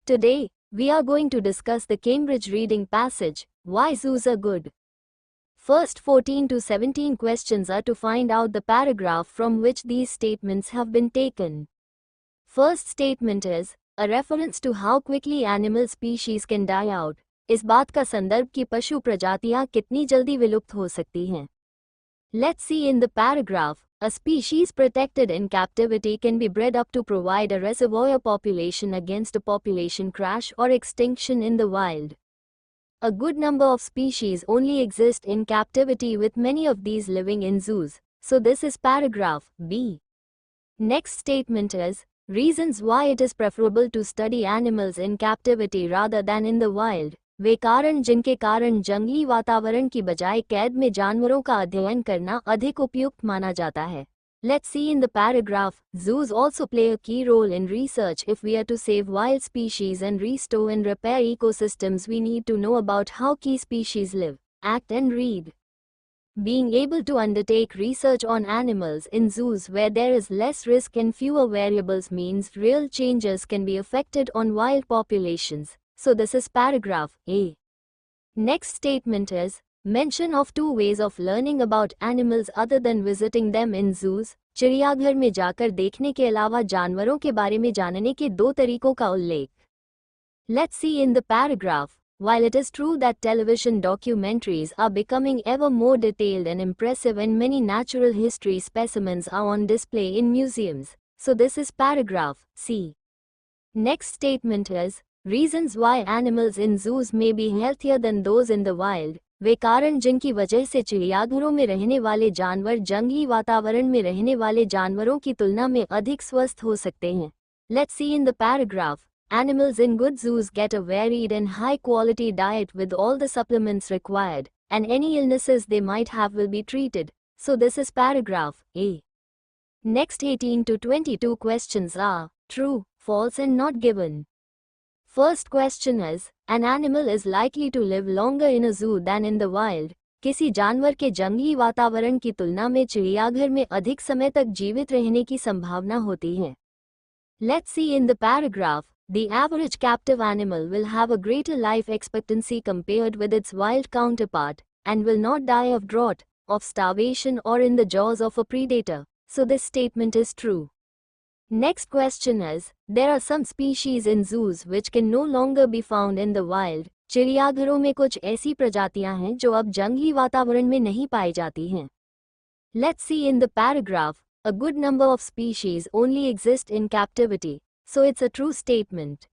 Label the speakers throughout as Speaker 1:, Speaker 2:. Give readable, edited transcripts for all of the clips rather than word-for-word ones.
Speaker 1: Today, we are going to discuss the Cambridge reading passage, Why Zoos Are Good. First 14 to 17 questions are to find out the paragraph from which these statements have been taken. First statement is, a reference to how quickly animal species can die out. इस बात का संदर्भ कि पशु प्रजातियां कितनी जल्दी विलुप्त हो सकती हैं. Let's see in the paragraph. A species protected in captivity can be bred up to provide a reservoir population against a population crash or extinction in the wild. A good number of species only exist in captivity, with many of these living in zoos. So this is paragraph B. Next statement is, reasons why it is preferable to study animals in captivity rather than in the wild. वे कारण जिनके कारण जंगली वातावरण की बजाय कैद में जानवरों का अध्ययन करना अधिक उपयुक्त माना जाता है. Let's see in the paragraph. Zoos also play a key role in research. If we are to save wild species and restore and repair ecosystems, we need to know about how key species live, act and read. Being able to undertake research on animals in zoos where there is less risk and fewer variables means real changes can be effected on wild populations. So this is paragraph A. Next statement is, mention of two ways of learning about animals other than visiting them in zoos. चिड़ियाघर में जाकर देखने के अलावा जानवरों के बारे में जानने के दो तरीकों का उल्लेख. Let's see in the paragraph. While it is true that television documentaries are becoming ever more detailed and impressive and many natural history specimens are on display in museums. So this is paragraph C. Next statement is, reasons why animals in zoos may be healthier than those in the wild. वे कारण जिनकी वजह से चिड़ियाघरों में रहने वाले जानवर जंगली वातावरण में रहने वाले जानवरों की तुलना में अधिक स्वस्थ हो सकते हैं. Let's see in the paragraph. Animals in good zoos get a varied and high quality diet with all the supplements required, and any illnesses they might have will be treated. So this is paragraph A. Next 18 to 22 questions are true, false and not given. First question is, an animal is likely to live longer in a zoo than in the wild. किसी जानवर के जंगली वातावरण की तुलना में चिड़ियाघर में अधिक समय तक जीवित रहने की संभावना होती है. Let's see in the paragraph. The average captive animal will have a greater life expectancy compared with its wild counterpart, and will not die of drought, of starvation or in the jaws of a predator. So this statement is true. Next question is, there are some species in zoos which can no longer be found in the wild. चिड़ियाघरों में कुछ ऐसी प्रजातियां हैं जो अब जंगली वातावरण में नहीं पाई जाती हैं. Let's see in the paragraph. A good number of species only exist in captivity. So it's a true statement.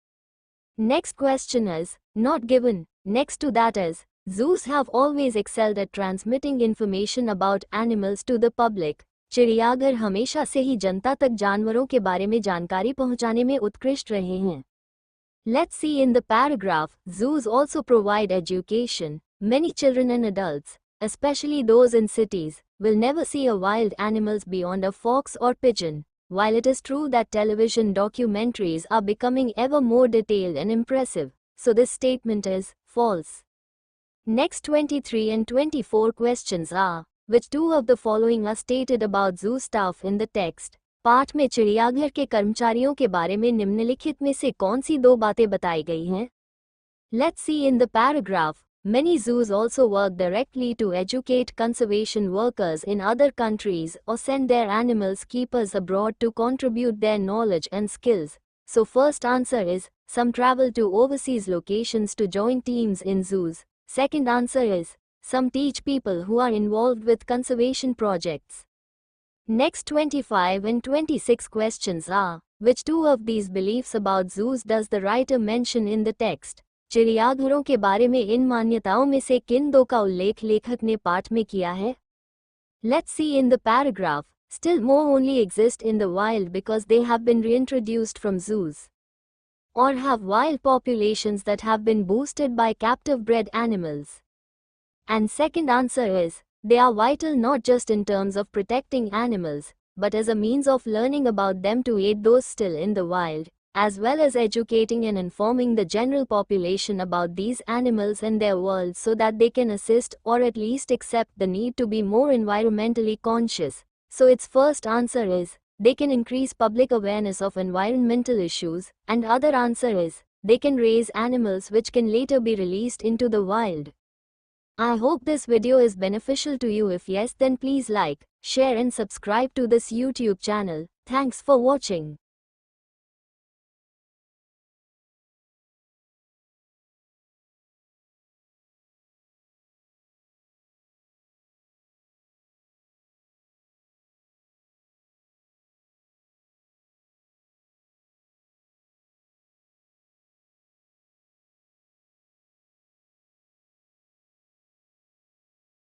Speaker 1: Next question is, not given. Next to that is, zoos have always excelled at transmitting information about animals to the public. चिड़ियाघर हमेशा से ही जनता तक जानवरों के बारे में जानकारी पहुंचाने में उत्कृष्ट रहे हैं. Let's see in the paragraph. Zoos also provide education. Many children and adults, especially those in cities, will never see a wild animals beyond a fox or pigeon. While it is true that television documentaries are becoming ever more detailed and impressive, so this statement is false. Next 23 and 24 questions are, which two of the following are stated about zoo staff in the text? पाठ में चिड़ियाघर के कर्मचारियों के बारे में निम्नलिखित में से कौन सी दो बातें बताई गई हैं? Let's see in the paragraph. Many zoos also work directly to educate conservation workers in other countries or send their animals keepers abroad to contribute their knowledge and skills. So first answer is, some travel to overseas locations to join teams in zoos. Second answer is, some teach people who are involved with conservation projects. Next 25 and 26 questions are, which two of these beliefs about zoos does the writer mention in the text? चिड़ियाघरों के बारे में इन मान्यताओं में से किन दो का उल्लेख लेखक ने पाठ में किया है? Let's see in the paragraph. Still more only exist in the wild because they have been reintroduced from zoos, or have wild populations that have been boosted by captive bred animals. And second answer is, they are vital not just in terms of protecting animals, but as a means of learning about them to aid those still in the wild, as well as educating and informing the general population about these animals and their world so that they can assist or at least accept the need to be more environmentally conscious. So its first answer is, they can increase public awareness of environmental issues, and other answer is, They can raise animals which can later be released into the wild. I hope this video is beneficial to you. If yes, then please like, share and subscribe to this YouTube channel. Thanks for watching.